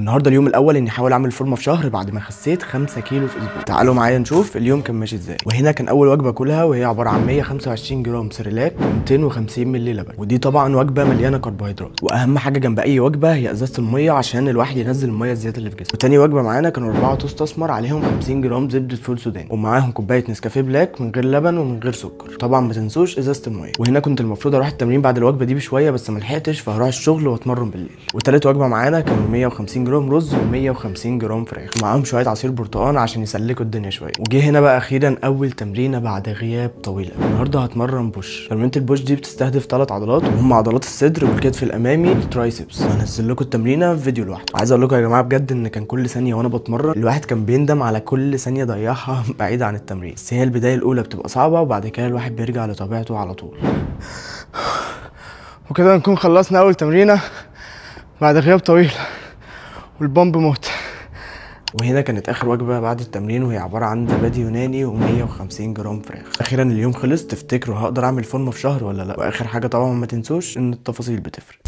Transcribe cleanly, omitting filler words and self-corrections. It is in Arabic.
والنهارده اليوم الاول اني احاول اعمل فورمه في شهر بعد ما خسيت 5 كيلو في اسبوع. تعالوا معايا نشوف اليوم كان ماشي ازاي. وهنا كان اول وجبه كلها وهي عباره عن 125 جرام سيريلاك و250 مللي لبن، ودي طبعا وجبه مليانه كربوهيدرات. واهم حاجه جنب اي وجبه هي ازازه الميه عشان الواحد ينزل الميه الزياده اللي في جسمه. وتاني وجبه معانا كانوا 4 توست اسمر عليهم 50 جرام زبده فول سوداني، ومعاهم كوبايه نسكافيه بلاك من غير لبن ومن غير سكر. طبعا ما تنسوش ازازه الميه. وهنا كنت المفروض اروح التمرين بعد الوجبه دي بشويه بس ما لحقتش، فهروح الشغل واتمرن بالليل. وتالت وجبه معانا كانوا 150 جرام رز و150 جرام فراخ، ومعاهم شويه عصير برتقال عشان يسلكوا الدنيا شويه. وجه هنا بقى اخيرا اول تمرينه بعد غياب طويل. النهارده هتمرن بوش. تمرينه البوش دي بتستهدف 3 عضلات وهم عضلات الصدر والكتف الامامي والترايسبس. هنزل لكم التمرينه في فيديو لوحده. وعايز اقول لكم يا جماعه بجد ان كان كل ثانيه وانا بتمرن الواحد كان بيندم على كل ثانيه ضيعها بعيد عن التمرين. بس هي البدايه الاولى بتبقى صعبه وبعد كده الواحد بيرجع لطبيعته على طول. وكده نكون خلصنا اول تمرينه بعد غياب طويل والبامب موت. وهنا كانت اخر وجبه بعد التمرين وهي عباره عن زبادي يوناني و150 جرام فراخ. اخيرا اليوم خلص. تفتكروا هقدر اعمل فورمه في شهر ولا لا؟ واخر حاجه طبعا ما تنسوش ان التفاصيل بتفرق.